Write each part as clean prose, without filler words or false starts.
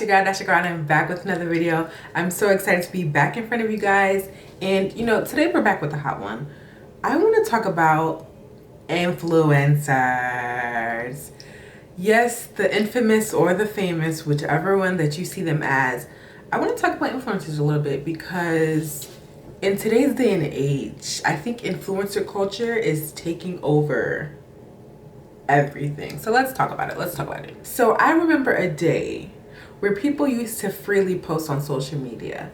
That's your girl, and I'm back with another video. I'm so excited to be back in front of you guys. And you know, today we're back with a hot one. I want to talk about influencers. Yes, the infamous or the famous, whichever one that you see them as. I want to talk about influencers a little bit because in today's day and age, I think influencer culture is taking over everything. So let's talk about it. So I remember a day where people used to freely post on social media.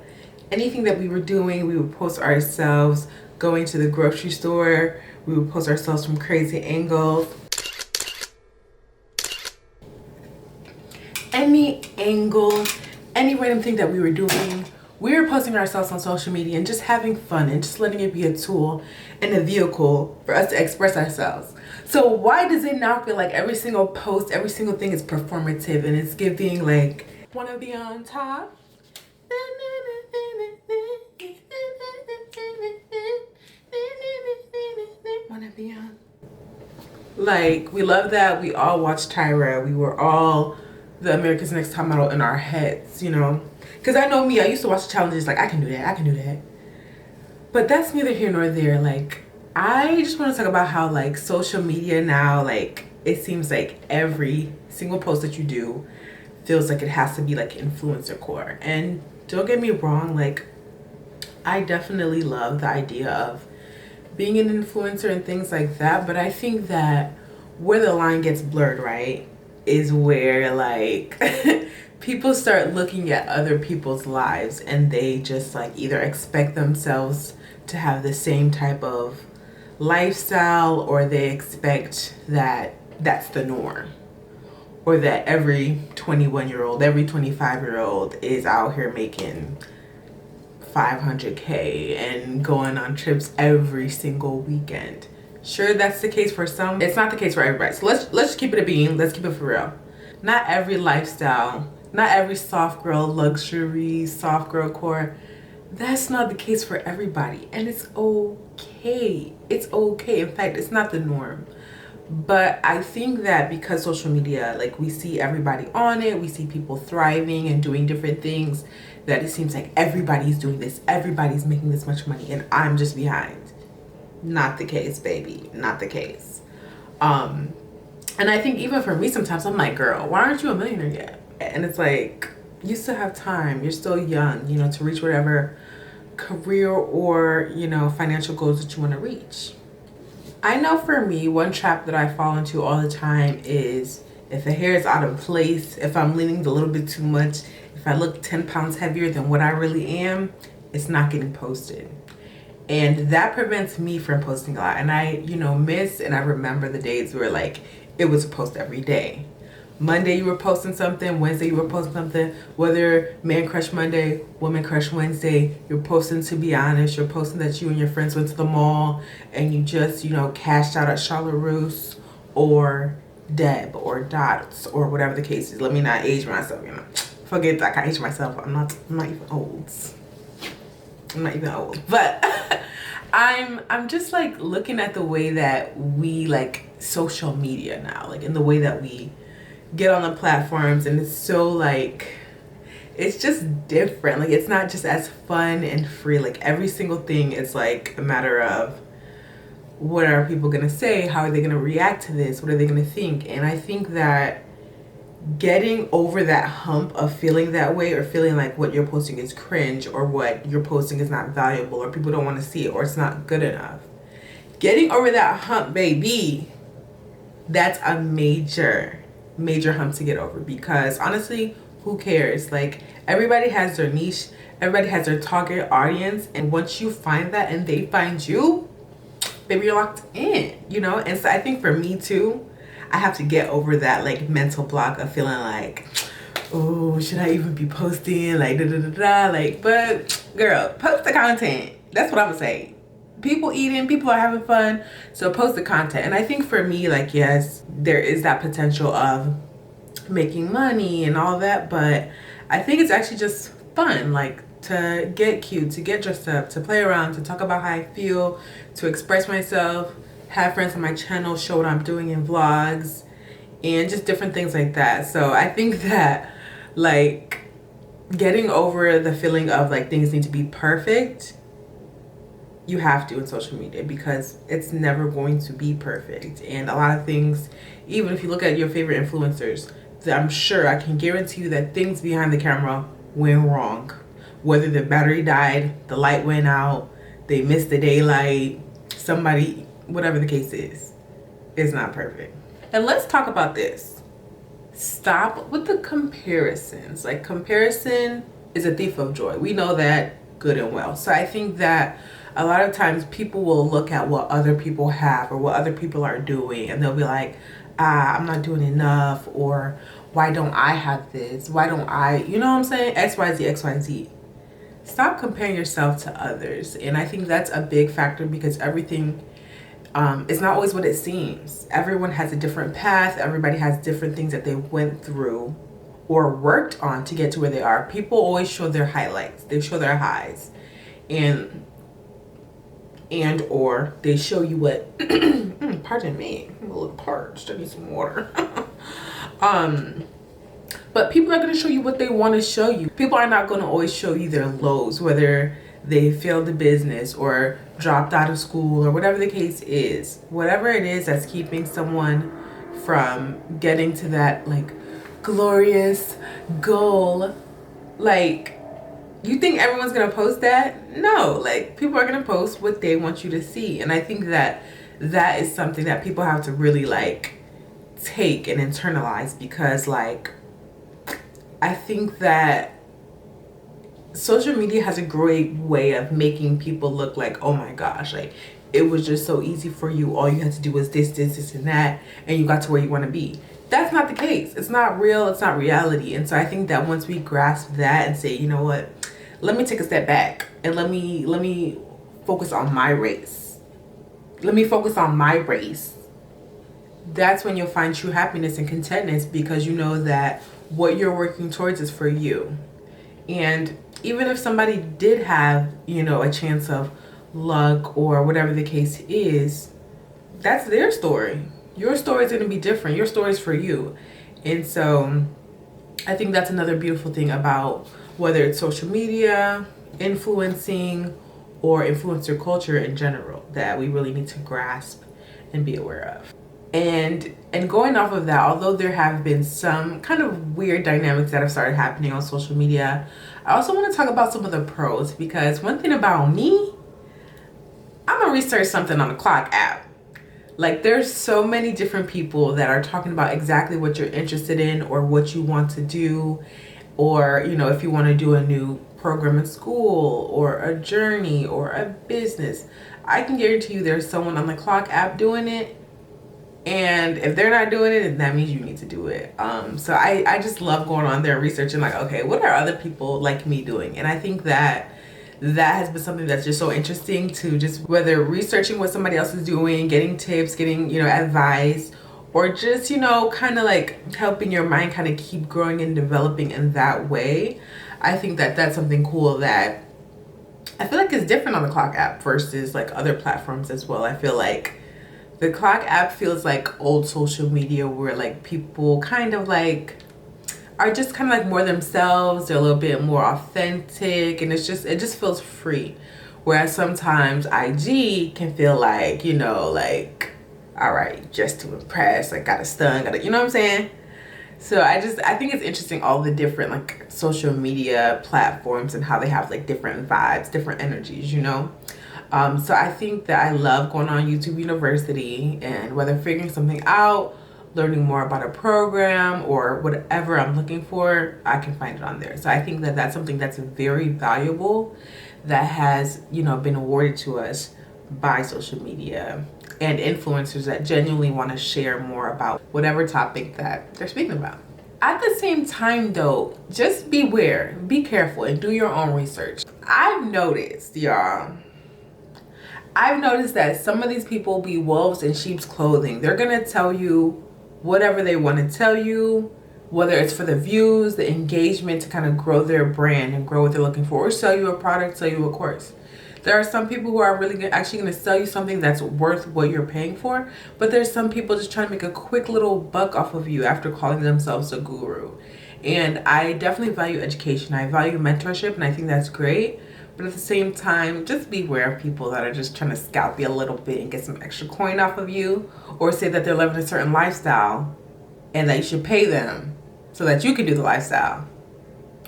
Anything that we were doing, we would post ourselves going to the grocery store. We would post ourselves from crazy angles. Any angle, any random thing that we were doing, we were posting ourselves on social media and just having fun and just letting it be a tool and a vehicle for us to express ourselves. So why does it now feel like every single post, every single thing is performative and it's giving like, wanna be on top? Wanna be on? Like, we love that. We all watched Tyra. We were all the America's Next Top Model in our heads, you know? Because I know me, I used to watch the challenges like, I can do that. But that's neither here nor there. Like, I just want to talk about how like social media now, like it seems like every single post that you do feels like it has to be like influencer core. And don't get me wrong, like I definitely love the idea of being an influencer and things like that. But I think that where the line gets blurred, right, is where like people start looking at other people's lives and they just like either expect themselves to have the same type of lifestyle, or they expect that that's the norm, or that every 21-year-old, every 25-year-old is out here making 500K and going on trips every single weekend. Sure, that's the case for some. It's not the case for everybody. So let's just keep it a bean. Let's keep it for real. Not every lifestyle, not every soft girl luxury, soft girl core. That's not the case for everybody, and it's okay. It's okay. In fact, it's not the norm. But I think that because social media, like we see everybody on it, we see people thriving and doing different things, that it seems like everybody's doing this, everybody's making this much money, and I'm just behind. Not the case, baby. Not the case. And I think even for me, sometimes I'm like, girl, why aren't you a millionaire yet? And it's like, you still have time. You're still young, you know, to reach whatever career or, you know, financial goals that you want to reach. I know for me, one trap that I fall into all the time is if the hair is out of place, if I'm leaning a little bit too much, if I look 10 pounds heavier than what I really am, it's not getting posted. And that prevents me from posting a lot. And I, you know, miss and I remember the days where like it was a post every day. Monday you were posting something, Wednesday you were posting something, whether man crush Monday, woman crush Wednesday, you're posting to be honest, you're posting that you and your friends went to the mall and you just, you know, cashed out at Charlotte Russe or Deb or Dots or whatever the case is. Let me not age myself, you know. Forget that I can age myself. I'm not even old. I'm not even old. But I'm just like looking at the way that we like social media now, like in the way that we get on the platforms, and it's so like it's just different. Like it's not just as fun and free. Like every single thing is like a matter of what are people gonna say, how are they gonna react to this, what are they gonna think. And I think that getting over that hump of feeling that way, or feeling like what you're posting is cringe, or what you're posting is not valuable, or people don't want to see it, or it's not good enough, getting over that hump, baby, that's a major hump to get over. Because honestly, who cares? Like everybody has their niche, everybody has their target audience, and once you find that and they find you, baby, you're locked in, you know. And so I think for me too, I have to get over that like mental block of feeling like, oh, should I even be posting, like like, but girl, post the content. That's what I would say. People eating, people are having fun, so post the content. And I think for me, like, yes, there is that potential of making money and all that, but I think it's actually just fun, like to get cute, to get dressed up, to play around, to talk about how I feel, to express myself, have friends on my channel show what I'm doing in vlogs, and just different things like that. So I think that like getting over the feeling of like things need to be perfect. You have to in social media, because it's never going to be perfect. And a lot of things, even if you look at your favorite influencers, I'm sure, I can guarantee you that things behind the camera went wrong. Whether the battery died, the light went out, they missed the daylight, somebody, whatever the case is, it's not perfect. And let's talk about this. Stop with the comparisons. Like, comparison is a thief of joy. We know that good and well. So I think that a lot of times people will look at what other people have or what other people are doing, and they'll be like, I'm not doing enough, or why don't I have this? Why don't I, you know what I'm saying? XYZ, XYZ. Stop comparing yourself to others. And I think that's a big factor, because everything is not always what it seems. Everyone has a different path. Everybody has different things that they went through or worked on to get to where they are. People always show their highlights. They show their highs. And or they show you what pardon me, I'm a little parched, I need some water. But people are going to show you what they want to show you. People are not going to always show you their lows, whether they failed the business or dropped out of school or whatever the case is. Whatever it is that's keeping someone from getting to that like glorious goal, like, you think everyone's gonna post that? No, like, people are gonna post what they want you to see. And I think that that is something that people have to really like take and internalize, because like, I think that social media has a great way of making people look like, oh my gosh, like, it was just so easy for you. All you had to do was this and that, and you got to where you want to be. That's not the case. It's not real. It's not reality. And so I think that once we grasp that and say, you know what, let me take a step back and let me focus on my race. Let me focus on my race. That's when you'll find true happiness and contentness, because you know that what you're working towards is for you. And even if somebody did have, you know, a chance of luck or whatever the case is, that's their story. Your story is going to be different. Your story is for you. And so I think that's another beautiful thing about whether it's social media, influencing, or influencer culture in general, that we really need to grasp and be aware of. And going off of that, although there have been some kind of weird dynamics that have started happening on social media, I also want to talk about some of the pros, because one thing about me, I'm gonna research something on the Clock app. Like, there's so many different people that are talking about exactly what you're interested in or what you want to do, or, you know, if you want to do a new program in school or a journey or a business, I can guarantee you there's someone on the Clock app doing it. And if they're not doing it, that means you need to do it. So I just love going on there and researching, like, okay, what are other people like me doing? And I think that has been something that's just so interesting, to just whether researching what somebody else is doing, getting tips, getting, you know, advice, or just, you know, kind of like helping your mind kind of keep growing and developing in that way. I think that that's something cool that I feel like is different on the Clock app versus like other platforms as well. I feel like the Clock app feels like old social media, where like people kind of like are just kind of like more themselves. They're a little bit more authentic, and it just feels free. Whereas sometimes IG can feel like, you know, like, all right, just to impress, like, gotta stun, gotta, you know what I'm saying? So I think it's interesting, all the different like social media platforms and how they have like different vibes, different energies, you know? So I think that I love going on YouTube University, and whether figuring something out, learning more about a program, or whatever I'm looking for, I can find it on there. So I think that that's something that's very valuable, that has, you know, been awarded to us by social media and influencers that genuinely want to share more about whatever topic that they're speaking about. At the same time though, just beware, be careful, and do your own research. I've noticed, y'all, that some of these people be wolves in sheep's clothing. They're gonna tell you whatever they want to tell you, whether it's for the views, the engagement, to kind of grow their brand and grow what they're looking for, or sell you a product, sell you a course. There are some people who are really actually going to sell you something that's worth what you're paying for, but there's some people just trying to make a quick little buck off of you after calling themselves a guru. And I definitely value education. I value mentorship, and I think that's great. But at the same time, just beware of people that are just trying to scalp you a little bit and get some extra coin off of you, or say that they're living a certain lifestyle and that you should pay them so that you can do the lifestyle.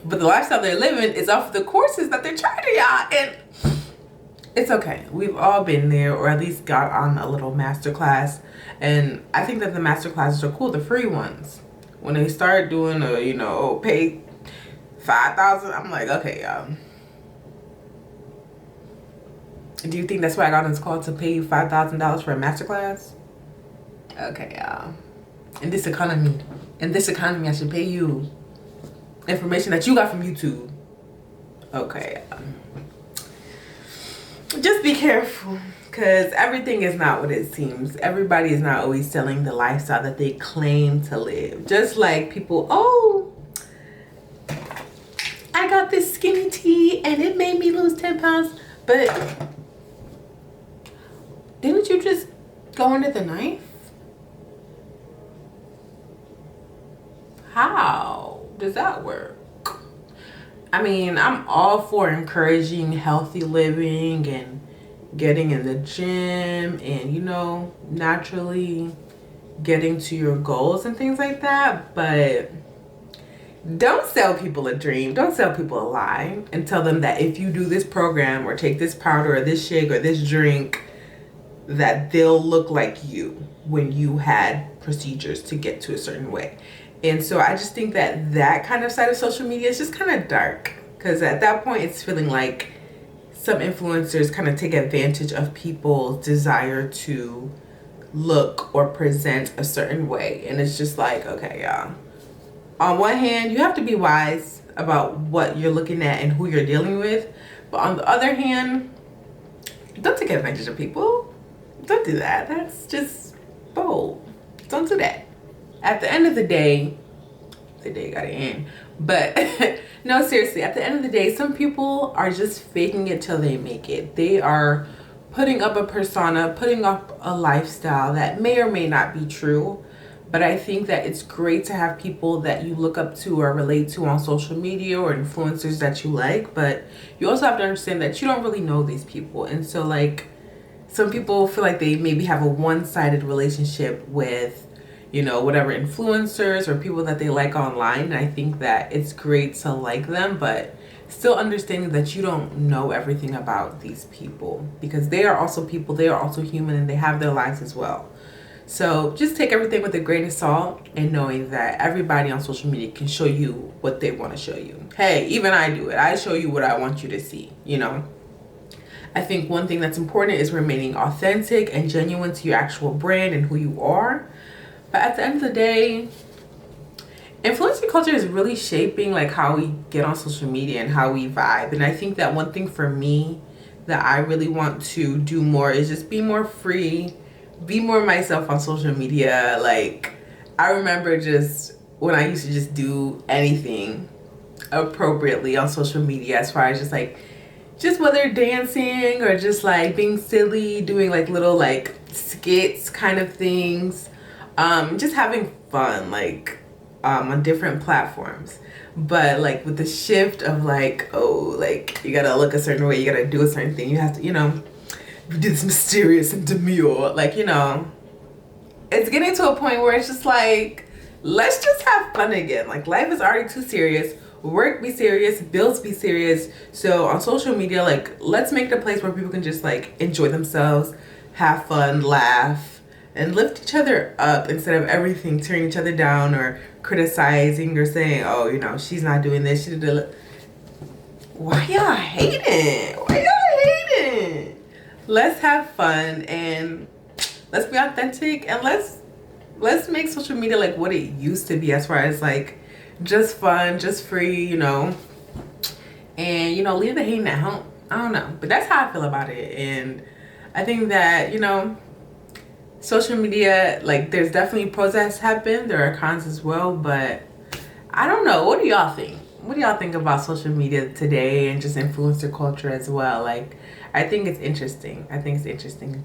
But the lifestyle they're living is off the courses that they're charging y'all, and it's okay. We've all been there, or at least got on a little master class. And I think that the master classes are cool, the free ones. When they start doing a, you know, pay $5,000, I'm like, okay, y'all. Do you think that's why I got on this call, to pay you $5,000 for a master class? Okay, y'all. In this economy, I should pay you information that you got from YouTube. Okay, just be careful, because everything is not what it seems. Everybody is not always selling the lifestyle that they claim to live. Just like people, oh, I got this skinny tea and it made me lose 10 pounds. But didn't you just go under the knife? How does that work? I mean, I'm all for encouraging healthy living and getting in the gym and, you know, naturally getting to your goals and things like that. But don't sell people a dream. Don't sell people a lie and tell them that if you do this program or take this powder or this shake or this drink, that they'll look like you when you had procedures to get to a certain way. And so I just think that that kind of side of social media is just kind of dark, because at that point it's feeling like some influencers kind of take advantage of people's desire to look or present a certain way. And it's just like, okay, y'all. On one hand, you have to be wise about what you're looking at and who you're dealing with. But on the other hand, don't take advantage of people. Don't do that. That's just bold. Don't do that. At the end of the day gotta end. But no, seriously, at the end of the day, some people are just faking it till they make it. They are putting up a persona, putting up a lifestyle that may or may not be true. But I think that it's great to have people that you look up to or relate to on social media, or influencers that you like. But you also have to understand that you don't really know these people. And so, like, some people feel like they maybe have a one-sided relationship with, you know, whatever influencers or people that they like online. And I think that it's great to like them, but still understanding that you don't know everything about these people, because they are also people, they are also human, and they have their lives as well. So just take everything with a grain of salt, and knowing that everybody on social media can show you what they want to show you. Hey, even I do it. I show you what I want you to see, you know. I think one thing that's important is remaining authentic and genuine to your actual brand and who you are. But at the end of the day, influencer culture is really shaping like how we get on social media and how we vibe. And I think that one thing for me that I really want to do more is just be more free, be more myself on social media. Like, I remember just when I used to just do anything appropriately on social media, as far as just whether dancing or just like being silly, doing like little like skits kind of things, just having fun, like on different platforms. But like with the shift of like, oh, like you gotta look a certain way, you gotta do a certain thing, you have to, you know, do this mysterious and demure, like, you know, it's getting to a point where it's just like, let's just have fun again. Like, life is already too serious. Work be serious, bills be serious. So on social media, like, let's make it a place where people can just like enjoy themselves, have fun, laugh, and lift each other up, instead of everything tearing each other down or criticizing or saying, oh, you know, she's not doing this, she did it. Why y'all hating? Let's have fun, and let's be authentic, and let's make social media like what it used to be, as far as like just fun, just free, you know, and, you know, leave the hating at home. I don't know, but that's how I feel about it. And I think that, you know, social media, like, there's definitely pros that happen, there are cons as well, but I don't know. What do y'all think? What do y'all think about social media today and just influencer culture as well? Like, I think it's interesting.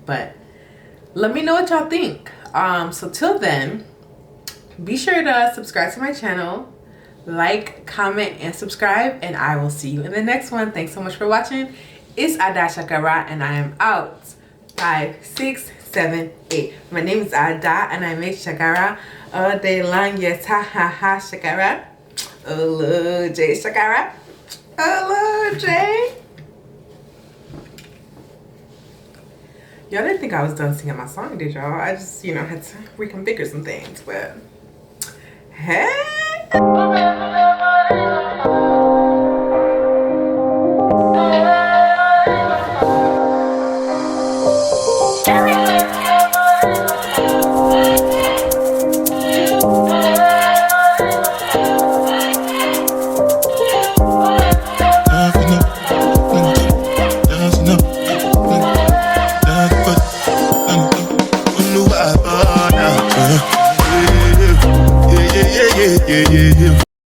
But let me know what y'all think. So till then, be sure to subscribe to my channel, like, comment, and subscribe, and I will see you in the next one. Thanks so much for watching. It's Ada Shakara, and I am out. 5, 6, 7, 8. My name is Ada, and I make Shakara all day long. Yes, ha ha ha, Shakara. Oh, J Shakara. Oh, J. Y'all didn't think I was done singing my song, did y'all? I just, you know, had to reconfigure some things, but hey. Yeah.